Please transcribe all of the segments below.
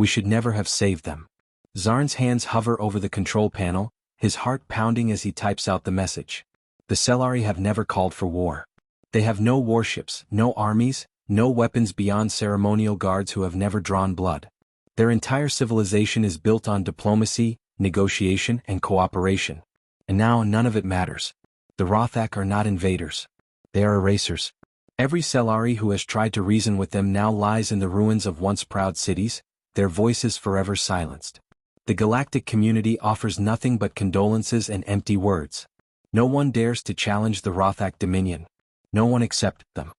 We should never have saved them. Zarn's hands hover over the control panel, his heart pounding as he types out the message. The Cellari have never called for war. They have no warships, no armies, no weapons beyond ceremonial guards who have never drawn blood. Their entire civilization is built on diplomacy, negotiation, and cooperation. And now none of it matters. The Rothak are not invaders. They are erasers. Every Cellari who has tried to reason with them now lies in the ruins of once proud cities, their voices forever silenced. The galactic community offers nothing but condolences and empty words. No one dares to challenge the Rothak dominion. No one except them.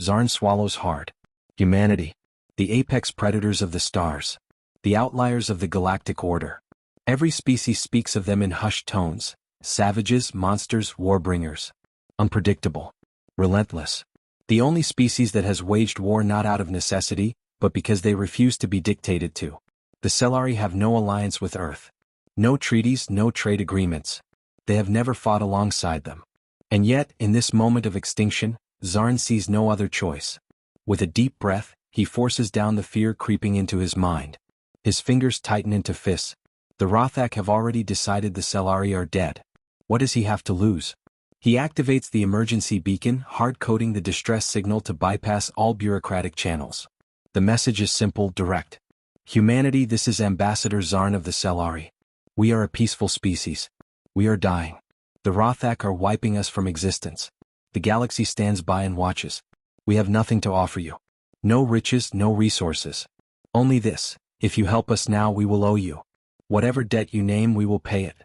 Zarn swallows hard. Humanity. The apex predators of the stars. The outliers of the galactic order. Every species speaks of them in hushed tones. Savages, monsters, warbringers. Unpredictable. Relentless. The only species that has waged war not out of necessity, but because they refuse to be dictated to. The Cellari have no alliance with Earth. No treaties, no trade agreements. They have never fought alongside them. And yet, in this moment of extinction, Zarn sees no other choice. With a deep breath, he forces down the fear creeping into his mind. His fingers tighten into fists. The Rothak have already decided the Cellari are dead. What does he have to lose? He activates the emergency beacon, hard-coding the distress signal to bypass all bureaucratic channels. The message is simple, direct. Humanity, this is Ambassador Zarn of the Cellari. We are a peaceful species. We are dying. The Rothak are wiping us from existence. The galaxy stands by and watches. We have nothing to offer you. No riches, no resources. Only this: if you help us now, we will owe you. Whatever debt you name, we will pay it.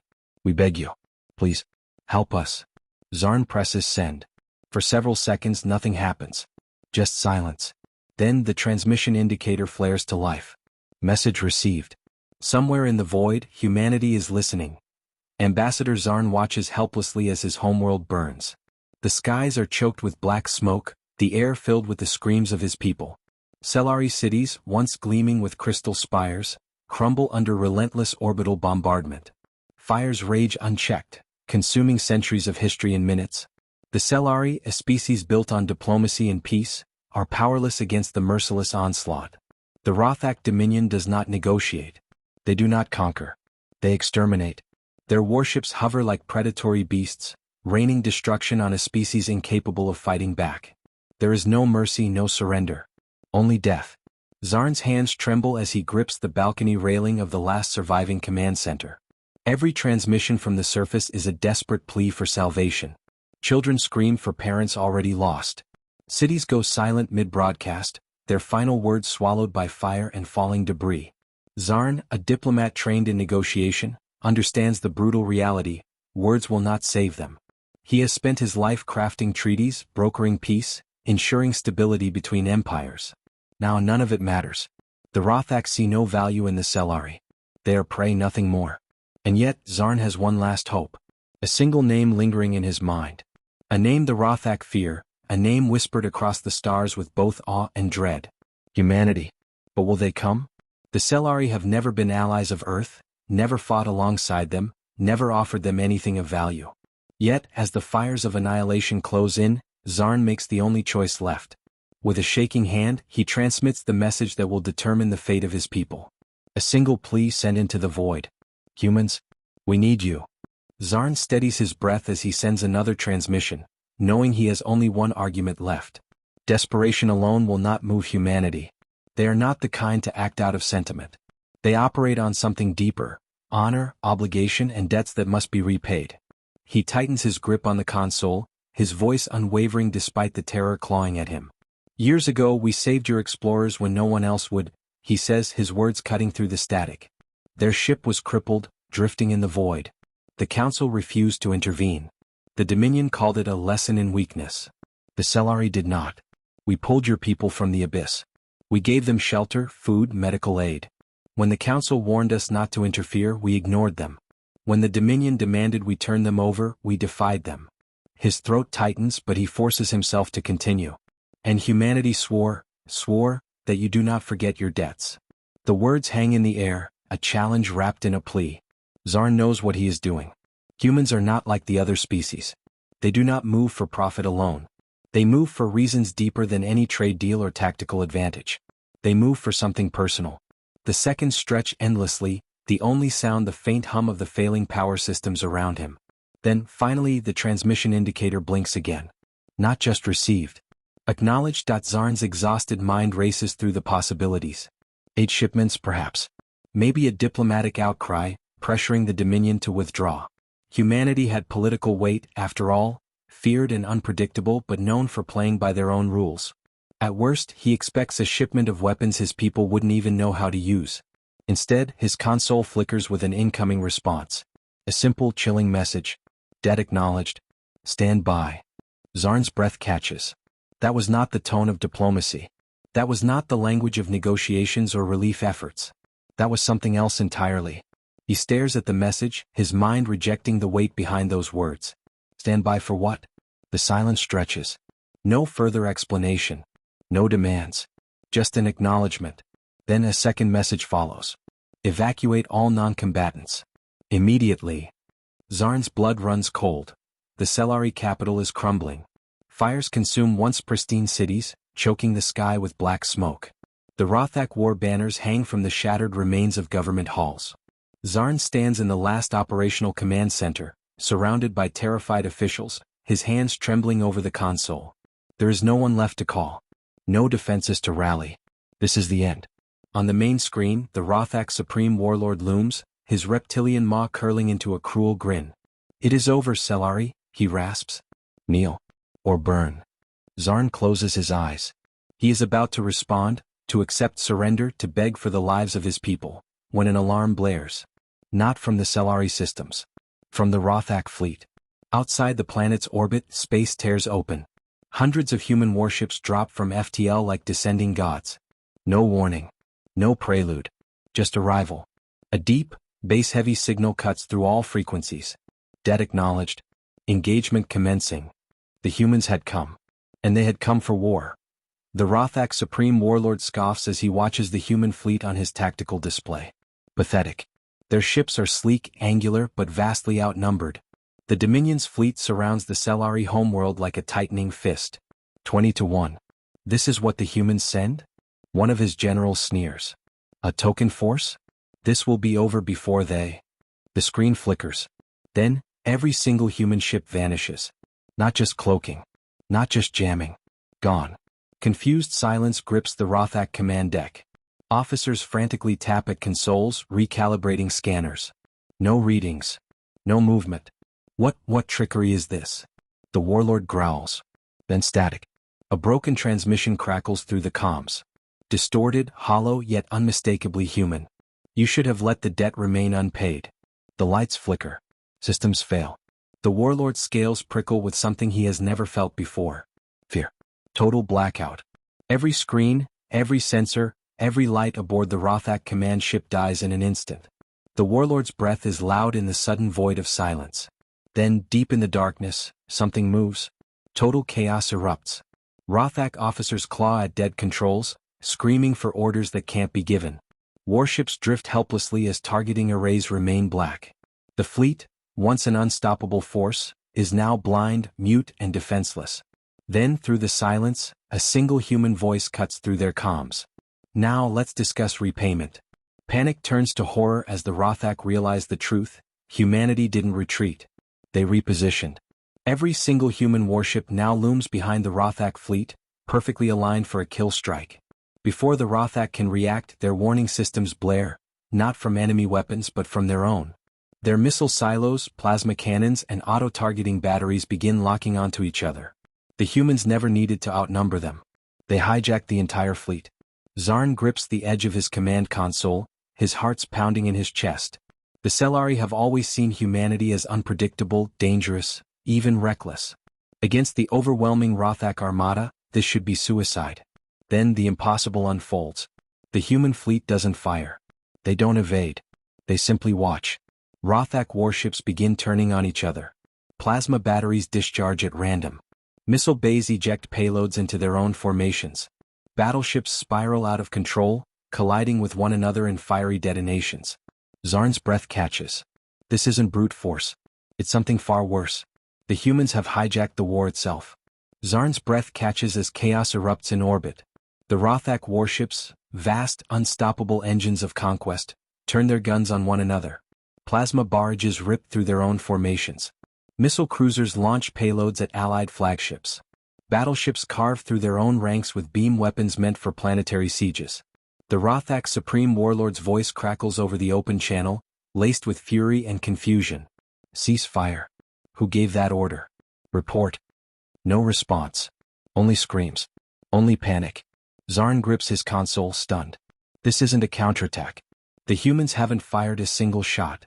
We beg you. Please, help us. Zarn presses send. For several seconds nothing happens. Just silence. Then the transmission indicator flares to life. Message received. Somewhere in the void, humanity is listening. Ambassador Zarn watches helplessly as his homeworld burns. The skies are choked with black smoke, the air filled with the screams of his people. Cellari cities, once gleaming with crystal spires, crumble under relentless orbital bombardment. Fires rage unchecked, consuming centuries of history in minutes. The Cellari, a species built on diplomacy and peace, are powerless against the merciless onslaught. The Rothak dominion does not negotiate. They do not conquer. They exterminate. Their warships hover like predatory beasts, raining destruction on a species incapable of fighting back. There is no mercy, no surrender. Only death. Zarn's hands tremble as he grips the balcony railing of the last surviving command center. Every transmission from the surface is a desperate plea for salvation. Children scream for parents already lost. Cities go silent mid-broadcast, their final words swallowed by fire and falling debris. Zarn, a diplomat trained in negotiation, understands the brutal reality: words will not save them. He has spent his life crafting treaties, brokering peace, ensuring stability between empires. Now none of it matters. The Rothak see no value in the Cellari. They are prey, nothing more. And yet, Zarn has one last hope. A single name lingering in his mind. A name the Rothak fear, a name whispered across the stars with both awe and dread. Humanity. But will they come? The Cellari have never been allies of Earth, never fought alongside them, never offered them anything of value. Yet, as the fires of annihilation close in, Zarn makes the only choice left. With a shaking hand, he transmits the message that will determine the fate of his people. A single plea sent into the void. Humans, we need you. Zarn steadies his breath as he sends another transmission, knowing he has only one argument left. Desperation alone will not move humanity. They are not the kind to act out of sentiment. They operate on something deeper: honor, obligation, and debts that must be repaid. He tightens his grip on the console, his voice unwavering despite the terror clawing at him. Years ago we saved your explorers when no one else would, he says, his words cutting through the static. Their ship was crippled, drifting in the void. The Council refused to intervene. The Dominion called it a lesson in weakness. The Cellari did not. We pulled your people from the abyss. We gave them shelter, food, medical aid. When the Council warned us not to interfere, we ignored them. When the Dominion demanded we turn them over, we defied them. His throat tightens, but he forces himself to continue. And humanity swore that you do not forget your debts. The words hang in the air, a challenge wrapped in a plea. Zarn knows what he is doing. Humans are not like the other species. They do not move for profit alone. They move for reasons deeper than any trade deal or tactical advantage. They move for something personal. The seconds stretch endlessly, the only sound the faint hum of the failing power systems around him. Then, finally, the transmission indicator blinks again. Not just received. Acknowledged. Zarn's exhausted mind races through the possibilities. 8 shipments, perhaps. Maybe a diplomatic outcry, pressuring the Dominion to withdraw. Humanity had political weight, after all, feared and unpredictable but known for playing by their own rules. At worst, he expects a shipment of weapons his people wouldn't even know how to use. Instead, his console flickers with an incoming response. A simple, chilling message. Debt acknowledged. Stand by. Zarn's breath catches. That was not the tone of diplomacy. That was not the language of negotiations or relief efforts. That was something else entirely. He stares at the message, his mind rejecting the weight behind those words. Stand by for what? The silence stretches. No further explanation. No demands. Just an acknowledgement. Then a second message follows. Evacuate all non-combatants. Immediately. Zarn's blood runs cold. The Cellari capital is crumbling. Fires consume once pristine cities, choking the sky with black smoke. The Rothak war banners hang from the shattered remains of government halls. Zarn stands in the last operational command center, surrounded by terrified officials, his hands trembling over the console. There is no one left to call. No defenses to rally. This is the end. On the main screen, the Rothak Supreme Warlord looms, his reptilian maw curling into a cruel grin. It is over, Cellari, he rasps. Kneel. Or burn. Zarn closes his eyes. He is about to respond, to accept surrender, to beg for the lives of his people, when an alarm blares. Not from the Cellari systems. From the Rothak fleet. Outside the planet's orbit, space tears open. Hundreds of human warships drop from FTL like descending gods. No warning. No prelude. Just arrival. A deep, bass-heavy signal cuts through all frequencies. Debt acknowledged. Engagement commencing. The humans had come. And they had come for war. The Rothak Supreme Warlord scoffs as he watches the human fleet on his tactical display. Pathetic. Their ships are sleek, angular, but vastly outnumbered. The Dominion's fleet surrounds the Cellari homeworld like a tightening fist. 20-1. This is what the humans send? One of his generals sneers. A token force? This will be over before they... The screen flickers. Then, every single human ship vanishes. Not just cloaking. Not just jamming. Gone. Confused silence grips the Rothak command deck. Officers frantically tap at consoles, recalibrating scanners. No readings. No movement. What trickery is this? The warlord growls. Then static. A broken transmission crackles through the comms. Distorted, hollow, yet unmistakably human. You should have let the debt remain unpaid. The lights flicker. Systems fail. The warlord's scales prickle with something he has never felt before. Fear. Total blackout. Every screen, every sensor, every light aboard the Rothak command ship dies in an instant. The warlord's breath is loud in the sudden void of silence. Then, deep in the darkness, something moves. Total chaos erupts. Rothak officers claw at dead controls, screaming for orders that can't be given. Warships drift helplessly as targeting arrays remain black. The fleet, once an unstoppable force, is now blind, mute, and defenseless. Then, through the silence, a single human voice cuts through their comms. Now let's discuss repayment. Panic turns to horror as the Rothak realize the truth. Humanity didn't retreat. They repositioned. Every single human warship now looms behind the Rothak fleet, perfectly aligned for a kill strike. Before the Rothak can react, their warning systems blare, not from enemy weapons but from their own. Their missile silos, plasma cannons, and auto-targeting batteries begin locking onto each other. The humans never needed to outnumber them. They hijacked the entire fleet. Zarn grips the edge of his command console, his heart's pounding in his chest. The Cellari have always seen humanity as unpredictable, dangerous, even reckless. Against the overwhelming Rothak armada, this should be suicide. Then the impossible unfolds. The human fleet doesn't fire. They don't evade. They simply watch. Rothak warships begin turning on each other. Plasma batteries discharge at random. Missile bays eject payloads into their own formations. Battleships spiral out of control, colliding with one another in fiery detonations. Zarn's breath catches. This isn't brute force. It's something far worse. The humans have hijacked the war itself. Zarn's breath catches as chaos erupts in orbit. The Rothak warships, vast, unstoppable engines of conquest, turn their guns on one another. Plasma barrages rip through their own formations. Missile cruisers launch payloads at Allied flagships. Battleships carve through their own ranks with beam weapons meant for planetary sieges. The Rothak Supreme Warlord's voice crackles over the open channel, laced with fury and confusion. Cease fire. Who gave that order? Report. No response. Only screams. Only panic. Zarn grips his console, stunned. This isn't a counterattack. The humans haven't fired a single shot.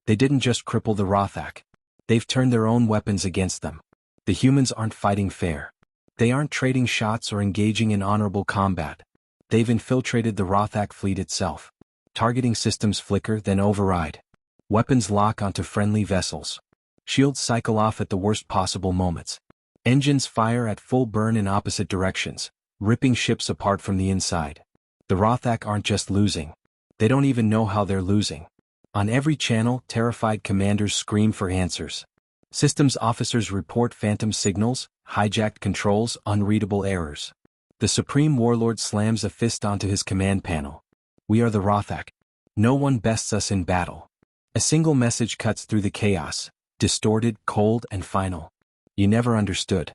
They didn't just cripple the Rothak. They've turned their own weapons against them. The humans aren't fighting fair. They aren't trading shots or engaging in honorable combat. They've infiltrated the Rothak fleet itself. Targeting systems flicker, then override. Weapons lock onto friendly vessels. Shields cycle off at the worst possible moments. Engines fire at full burn in opposite directions, ripping ships apart from the inside. The Rothak aren't just losing. They don't even know how they're losing. On every channel, terrified commanders scream for answers. Systems officers report phantom signals, hijacked controls, unreadable errors. The Supreme Warlord slams a fist onto his command panel. We are the Rothak. No one bests us in battle. A single message cuts through the chaos, distorted, cold, and final. You never understood.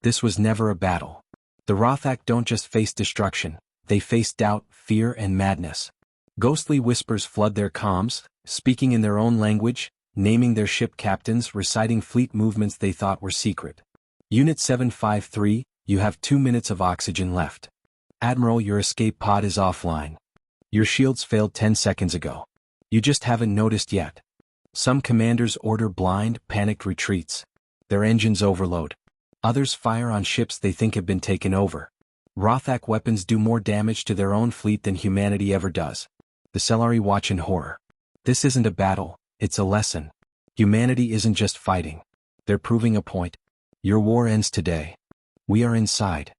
This was never a battle. The Rothak don't just face destruction, they face doubt, fear, and madness. Ghostly whispers flood their comms, speaking in their own language, naming their ship captains, reciting fleet movements they thought were secret. Unit 753, you have 2 minutes of oxygen left. Admiral, your escape pod is offline. Your shields failed 10 seconds ago. You just haven't noticed yet. Some commanders order blind, panicked retreats. Their engines overload. Others fire on ships they think have been taken over. Rothak weapons do more damage to their own fleet than humanity ever does. The Selari watch in horror. This isn't a battle, it's a lesson. Humanity isn't just fighting. They're proving a point. Your war ends today. We are inside.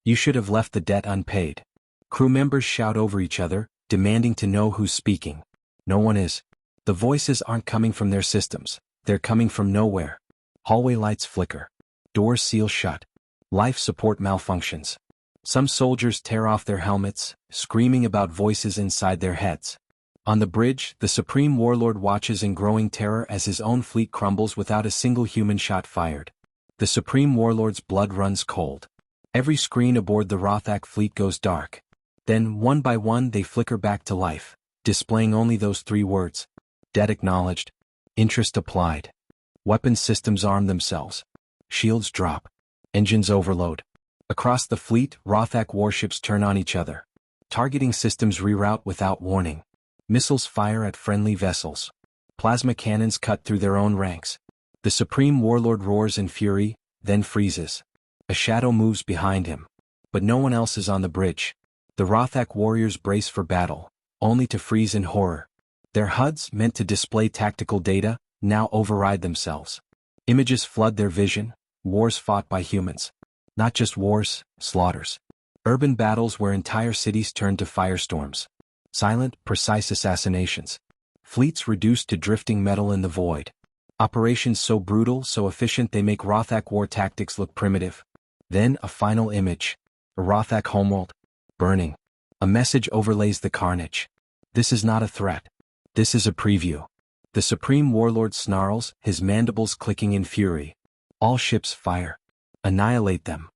You should have left the debt unpaid. Crew members shout over each other, demanding to know who's speaking. No one is. The voices aren't coming from their systems. They're coming from nowhere. Hallway lights flicker. Doors seal shut. Life support malfunctions. Some soldiers tear off their helmets, screaming about voices inside their heads. On the bridge, the Supreme Warlord watches in growing terror as his own fleet crumbles without a single human shot fired. The Supreme Warlord's blood runs cold. Every screen aboard the Rothak fleet goes dark. Then, one by one, they flicker back to life, displaying only those 3 words. Debt acknowledged. Interest applied. Weapons systems arm themselves. Shields drop. Engines overload. Across the fleet, Rothak warships turn on each other. Targeting systems reroute without warning. Missiles fire at friendly vessels. Plasma cannons cut through their own ranks. The Supreme Warlord roars in fury, then freezes. A shadow moves behind him. But no one else is on the bridge. The Rothak warriors brace for battle, only to freeze in horror. Their HUDs, meant to display tactical data, now override themselves. Images flood their vision, wars fought by humans. Not just wars, slaughters. Urban battles where entire cities turned to firestorms. Silent, precise assassinations. Fleets reduced to drifting metal in the void. Operations so brutal, so efficient they make Rothak war tactics look primitive. Then a final image. A Rothak homeworld. Burning. A message overlays the carnage. This is not a threat. This is a preview. The Supreme Warlord snarls, his mandibles clicking in fury. All ships fire. Annihilate them.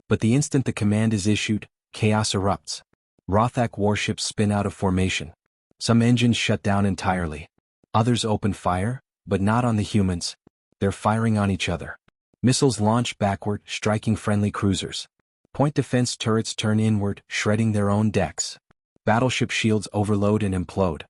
But the instant the command is issued, chaos erupts. Rothak warships spin out of formation. Some engines shut down entirely. Others open fire, but not on the humans. They're firing on each other. Missiles launch backward, striking friendly cruisers. Point defense turrets turn inward, shredding their own decks. Battleship shields overload and implode.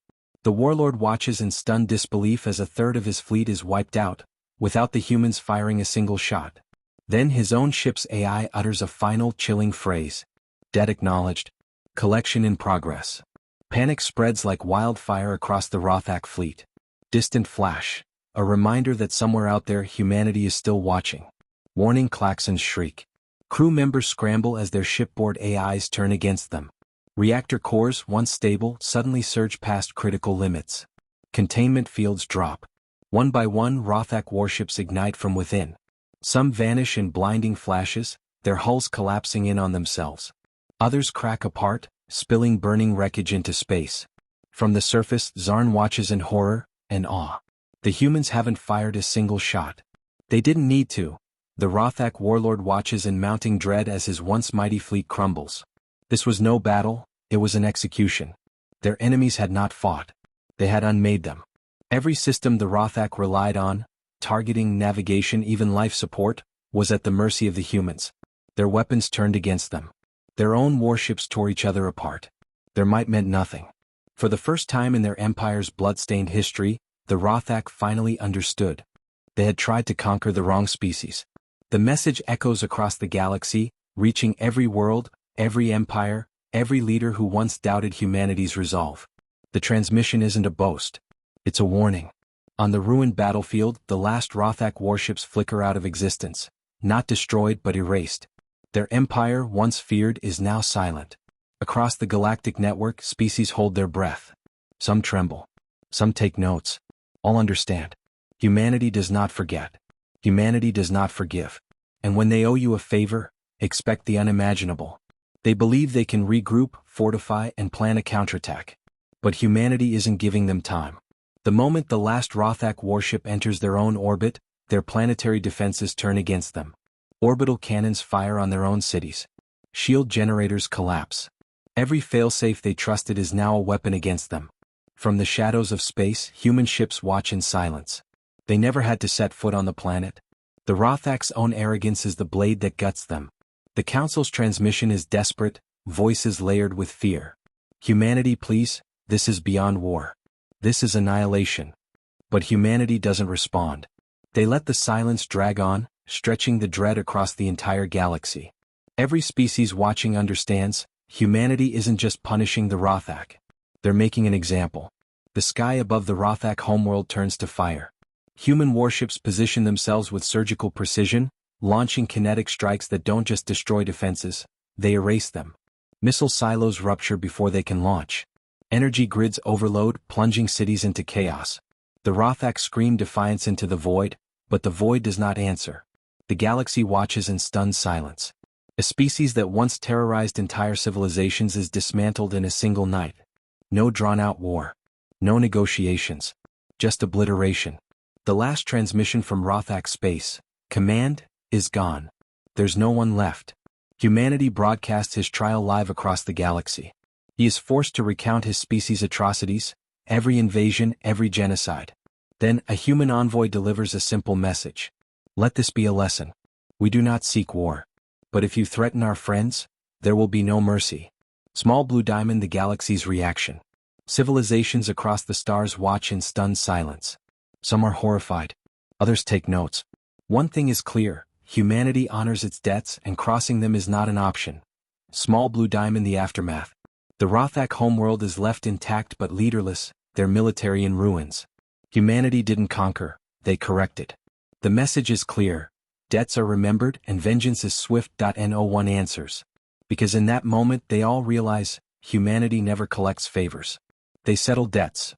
The Warlord watches in stunned disbelief as a third of his fleet is wiped out, without the humans firing a single shot. Then his own ship's AI utters a final chilling phrase. Debt acknowledged. Collection in progress. Panic spreads like wildfire across the Rothak fleet. Distant flash. A reminder that somewhere out there humanity is still watching. Warning klaxons shriek. Crew members scramble as their shipboard AIs turn against them. Reactor cores, once stable, suddenly surge past critical limits. Containment fields drop. One by one, Rothak warships ignite from within. Some vanish in blinding flashes, their hulls collapsing in on themselves. Others crack apart, spilling burning wreckage into space. From the surface, Zarn watches in horror and awe. The humans haven't fired a single shot. They didn't need to. The Rothak warlord watches in mounting dread as his once mighty fleet crumbles. This was no battle, it was an execution. Their enemies had not fought. They had unmade them. Every system the Rothak relied on, targeting, navigation, even life support, was at the mercy of the humans. Their weapons turned against them. Their own warships tore each other apart. Their might meant nothing. For the first time in their empire's blood-stained history, the Rothak finally understood. They had tried to conquer the wrong species. The message echoes across the galaxy, reaching every world, every empire, every leader who once doubted humanity's resolve. The transmission isn't a boast. It's a warning. On the ruined battlefield, the last Rothak warships flicker out of existence, not destroyed but erased. Their empire, once feared, is now silent. Across the galactic network, species hold their breath. Some tremble. Some take notes. All understand. Humanity does not forget. Humanity does not forgive. And when they owe you a favor, expect the unimaginable. They believe they can regroup, fortify, and plan a counterattack. But humanity isn't giving them time. The moment the last Rothak warship enters their own orbit, their planetary defenses turn against them. Orbital cannons fire on their own cities. Shield generators collapse. Every failsafe they trusted is now a weapon against them. From the shadows of space, human ships watch in silence. They never had to set foot on the planet. The Rothak's own arrogance is the blade that guts them. The Council's transmission is desperate, voices layered with fear. Humanity, please, this is beyond war. This is annihilation. But humanity doesn't respond. They let the silence drag on, stretching the dread across the entire galaxy. Every species watching understands, humanity isn't just punishing the Rothak. They're making an example. The sky above the Rothak homeworld turns to fire. Human warships position themselves with surgical precision, launching kinetic strikes that don't just destroy defenses, they erase them. Missile silos rupture before they can launch. Energy grids overload, plunging cities into chaos. The Rothak scream defiance into the void, but the void does not answer. The galaxy watches in stunned silence. A species that once terrorized entire civilizations is dismantled in a single night. No drawn-out war. No negotiations. Just obliteration. The last transmission from Rothak space, command, is gone. There's no one left. Humanity broadcasts his trial live across the galaxy. He is forced to recount his species' atrocities, every invasion, every genocide. Then, a human envoy delivers a simple message. Let this be a lesson. We do not seek war. But if you threaten our friends, there will be no mercy. Small Blue Diamond, the galaxy's reaction. Civilizations across the stars watch in stunned silence. Some are horrified. Others take notes. One thing is clear, humanity honors its debts and crossing them is not an option. Small Blue Diamond, the aftermath. The Rothak homeworld is left intact but leaderless, their military in ruins. Humanity didn't conquer, they corrected. The message is clear. Debts are remembered and vengeance is swift. No one answers. Because in that moment they all realize, humanity never collects favors. They settle debts.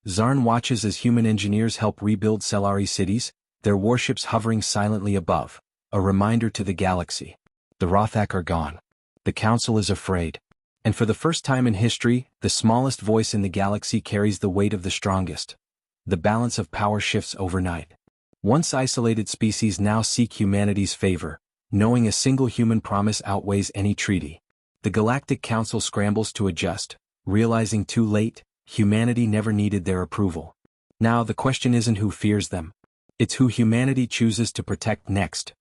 Zarn watches as human engineers help rebuild Selari cities, their warships hovering silently above, a reminder to the galaxy. The Rothak are gone. The Council is afraid. And for the first time in history, the smallest voice in the galaxy carries the weight of the strongest. The balance of power shifts overnight. Once isolated species now seek humanity's favor, knowing a single human promise outweighs any treaty. The Galactic Council scrambles to adjust, realizing too late, humanity never needed their approval. Now the question isn't who fears them. It's who humanity chooses to protect next.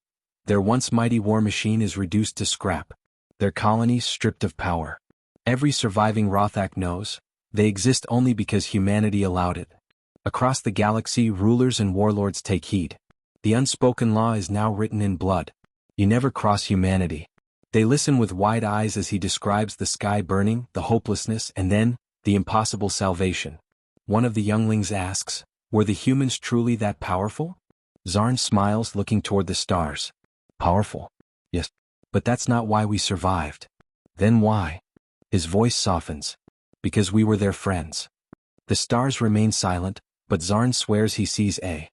Their once mighty war machine is reduced to scrap. Their colonies stripped of power. Every surviving Rothak knows, they exist only because humanity allowed it. Across the galaxy, rulers and warlords take heed. The unspoken law is now written in blood. You never cross humanity. They listen with wide eyes as he describes the sky burning, the hopelessness, and then, the impossible salvation. One of the younglings asks, were the humans truly that powerful? Zarn smiles, looking toward the stars. Powerful? Yes. But that's not why we survived. Then why? His voice softens. Because we were their friends. The stars remain silent, but Zarn swears he sees a